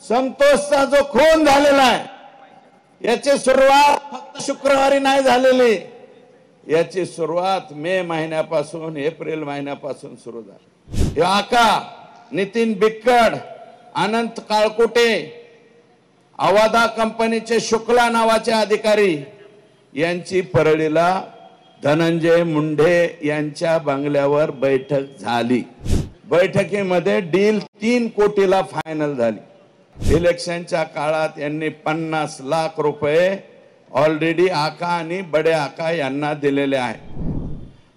संतोषचा जो खून झालेला आहे याची सुरुवात फक्त शुक्रवारी नाही झालेली, याची सुरुवात मे महिन्यापासून एप्रिल महिन्यापासून सुरू झाली। हे आका नितीन बिक्कड, अनंत काळकुटे, अवादा कंपनीचे शुक्ला नावाचे अधिकारी यांची परळीला धनंजय मुंडे यांच्या बंगल्यावर बैठक झाली। बैठकीमध्ये डील 3 कोटीला फायनल झाली। इलेक्शनच्या काळात यांनी 50 लाख रुपये ऑलरेडी आका आणि बडे आका यांना दिलेले आहे।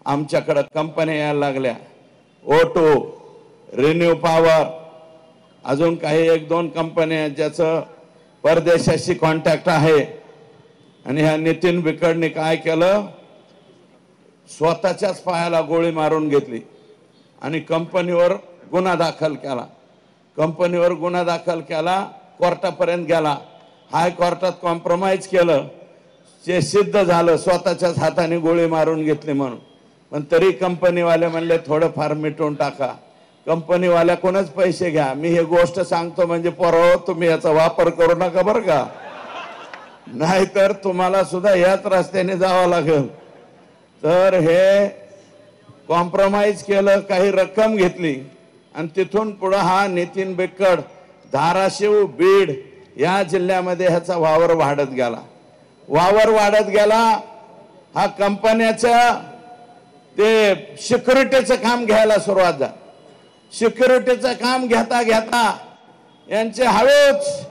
आमच्याकडे कंपन्या यायला लागल्या, ओटो, रिन्यू पॉवर, अजून काही 1-2 कंपन्या ज्याचं परदेशाशी कॉन्टॅक्ट आहे। आणि ह्या नितीन बिक्कडने काय केलं, स्वतःच्याच पायाला गोळी मारून घेतली आणि कंपनीवर गुन्हा दाखल केला। कंपनीवर गुन्हा दाखल केला, कोर्टापर्यंत गेला, हायकोर्टात कॉम्प्रोमाइज केलं, ते सिद्ध झालं स्वतःच्याच हाताने गोळी मारून घेतली म्हणून। पण तरी कंपनीवाले म्हणले थोडंफार मिटवून टाका। कंपनीवाल्याकडूनच पैसे घ्या। मी हे गोष्ट सांगतो म्हणजे पोरांनो, तुम्ही याचा वापर करू नका बरं का, नाहीतर तुम्हाला सुद्धा याच रस्त्याने जावं लागेल। तर हे कॉम्प्रोमाइज केलं, काही रक्कम घेतली आणि तिथून पुढे हा नितीन बिक्कड धाराशिव, बीड या जिल्ह्यामध्ये ह्याचा वावर वाढत गेला। हा कंपन्याच्या ते सिक्युरिटीचं काम घ्यायला सुरुवात झाली। सिक्युरिटीचं काम घेता घेता यांचे हवेच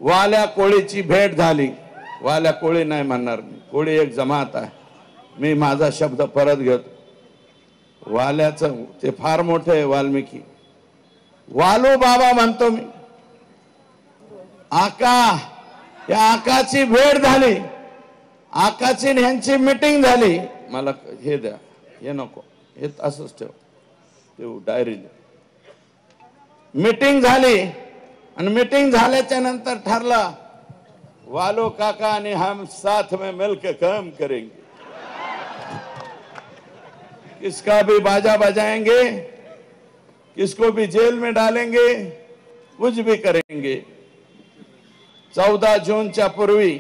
वाल्या कोळीची भेट झाली। वाल्या कोळी नाही म्हणणार मी, कोळी एक जमात आहे, मी माझा शब्द परत घेतो। वाल्याचं ते फार मोठे वाल्मिकी, वालू बाबा म्हणतो मी। आका, या आकाची भेट झाली, आकाची ह्यांची मीटिंग झाली। मला हे द्या, हे नको, हे असंच ठेव, ते डायरी द्या। मीटिंग झाली आणि मीटिंग झाल्याच्या नंतर ठरलं, वालो काका ने हम साथ में मिलकर काम करेंगे, किसका भी बाजा बजाएंगे, किसको भी जेल में डालेंगे, कुछ भी करेंगे। 14 जूनच्या पूर्वी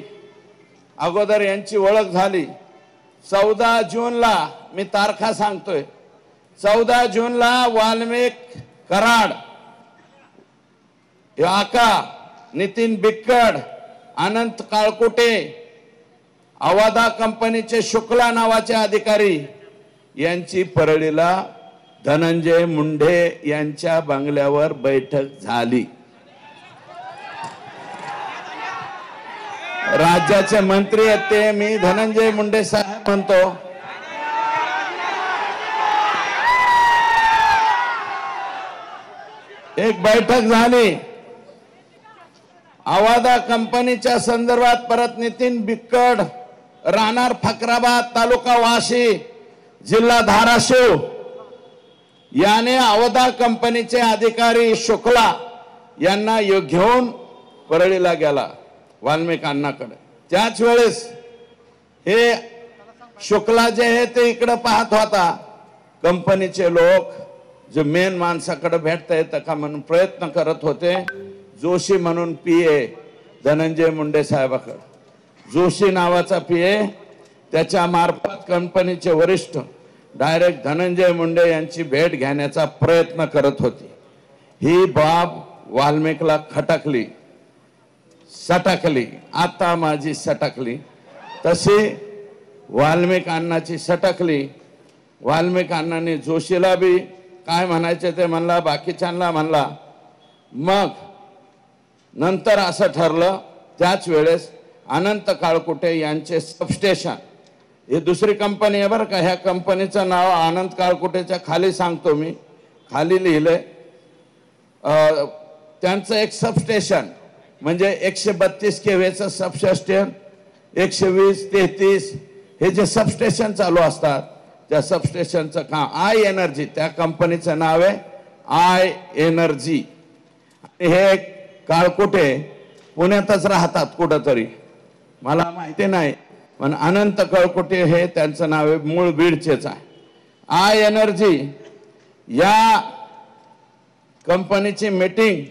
अगोदर यांची ओळख झाली। 14 जूनला मी तारखा सांगतोय, 14 जूनला वाल्मिक कराड, आका नितीन बिक्कड, अनंत काळकुटे, अवादा कंपनीचे शुक्ला नावाचे अधिकारी यांची परळीला धनंजय मुंडे यांच्या बंगल्यावर बैठक झाली। राज्याचे मंत्री आहेत ते, मी धनंजय मुंडे साहेब म्हणतो। एक बैठक झाली अवादा कंपनीच्या संदर्भात। परत नितीन बिक्कड, राहणार फकराबाद, तालुका वाशी, जिल्हा धाराशिव, याने अवादा कंपनीचे अधिकारी शुक्ला यांना घेऊन परळीला गेला वाल्मिक अण्णाकडे। त्याच वेळेस हे शुक्ला जे आहे ते इकडे पाहत होता, कंपनीचे लोक जे मेन माणसाकडे भेटता येतं का म्हणून प्रयत्न करत होते। जोशी म्हणून पीए धनंजय मुंडे साहेबाकडे, जोशी नावाचा पीए, त्याच्या मार्फत कंपनीचे वरिष्ठ डायरेक्ट धनंजय मुंडे यांची भेट घेण्याचा प्रयत्न करत होते। ही बाब वाल्मिकला खटकली, सटकली, आता माझी सटकली तशी वाल्मिक अण्णाची सटकली। वाल्मिक अण्णांनी जोशीला बी काय म्हणायचे ते म्हणला, बाकीच्यांना म्हणला। मग नंतर असं ठरलं, त्याच वेळेस अनंत काळकुटे यांचे सबस्टेशन, ही दुसरी कंपनी आहे बरं का, ह्या कंपनीचं नाव अनंत काळकुटेच्या खाली सांगतो मी, खाली लिहिलंय, त्यांचं एक सबस्टेशन म्हणजे 132 केव्हीचं सबस्टेशन, 120, 33 हे जे सबस्टेशन चालू असतात त्या सबस्टेशनचं काम आय एनर्जी, त्या कंपनीचं नाव आहे आय एनर्जी। हे काळकुटे पुण्यातच राहतात कुठंतरी, मला माहिती नाही, पण अनंत काळकुटे हे त्यांचं नाव आहे, मूळ बीडचेच आहे। आय एनर्जी या कंपनीची मीटिंग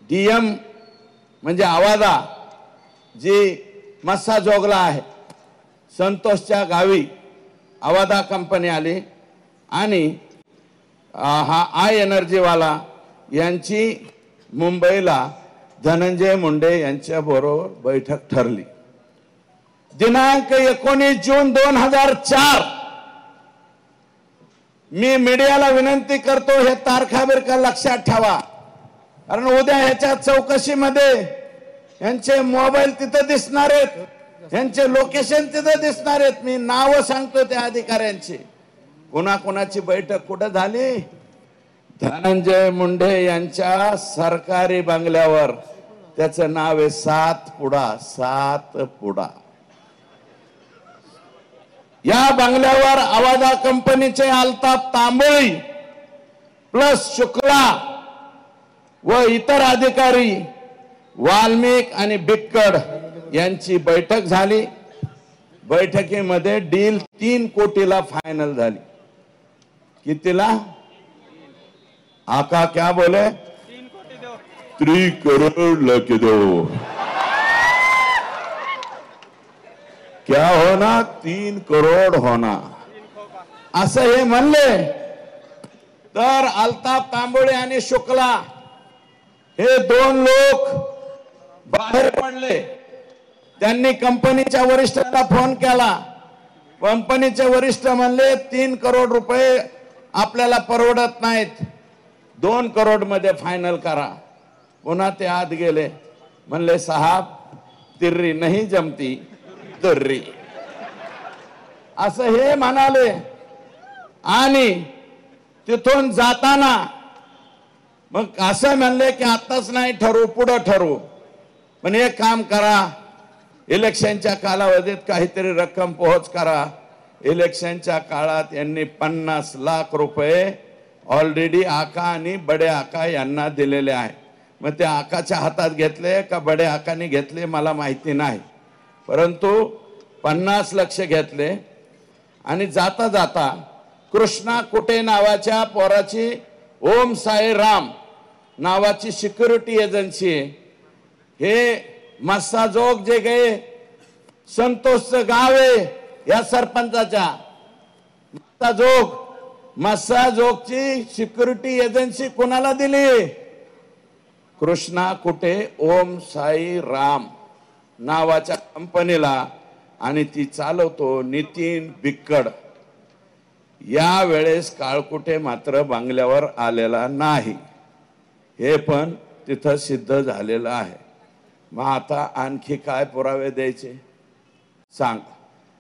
डीएम म्हणजे आवादा जी मस्साजोगला आहे, संतोषच्या गावी आवादा कंपनी आली आणि हा आय एनर्जीवाला यांची मुंबईला धनंजय मुंडे यांच्या बरोबर बैठक ठरली। दिनांक 19 जून 2004 मी मीडियाला विनंती करतो, हे तारखा बिरखा लक्षात ठेवा, कारण उद्या ह्याच्या चौकशीमध्ये यांचे मोबाईल तिथं दिसणार आहेत, यांचे लोकेशन तिथं दिसणार आहेत। मी नाव सांगतो त्या अधिकाऱ्यांची, कोणाकोणाची बैठक कुठं झाली। धनंजय मुंडे यांच्या सरकारी बंगल्यावर, त्याचं नाव आहे सातपुडा। या बंगल्यावर आवादा कंपनीचे अल्ताफ तांबोळी प्लस शुक्ला व इतर अधिकारी वाल्मिक आणि बिक्कड यांची बैठक झाली। बैठकीमध्ये डील 3 कोटीला फायनल झाली। कितीला? आका क्या बोले? 3 करोड़ लेके दो। क्या होना? 3 करोड़ होना, असं हे म्हणले। तर अल्ताफ तांबोळे आणि शुक्ला हे 2 लोक बाहेर पडले। त्यांनी कंपनीच्या वरिष्ठांना फोन केला। कंपनीचे वरिष्ठ म्हणले 3 करोड रुपये आपल्याला परवडत नाहीत, 2 करोड मध्ये फायनल करा। पुन्हा ते आत गेले, म्हणले साहब तिर्री नहीं जमती तुर्री, असं हे म्हणाले। आणि तिथून जाताना मग असं म्हणले की आताच नाही ठरवू, पुढे ठरवू, पण एक काम करा, इलेक्शनच्या कालावधीत काहीतरी रक्कम पोहोच करा। इलेक्शनच्या काळात यांनी 50 लाख रुपये ऑलरेडी आका आणि बडे आका यांना दिलेले आहे। मग ते आकाच्या हातात घेतले का बडे आकाने घेतले मला माहिती नाही, परंतु 50 लाख घेतले। आणि जाता जाता कृष्णा कुटे नावाच्या पोराची ओम साई राम नावाची सिक्युरिटी एजन्सी आहे। हे मस्साजोग जे गए संतोषचं गाव आहे या सरपंचाच्या, मस्साजोगची सिक्युरिटी एजन्सी कोणाला दिली? कृष्णा कुटे ओम साई राम नावाच्या कंपनीला, आणि ती चालवतो नितीन बिक्कड। या वेळेस काळकुटे मात्र बंगल्यावर आलेला नाही, हे पण तिथं सिद्ध झालेलं आहे। मग आता आणखी काय पुरावे द्यायचे सांग?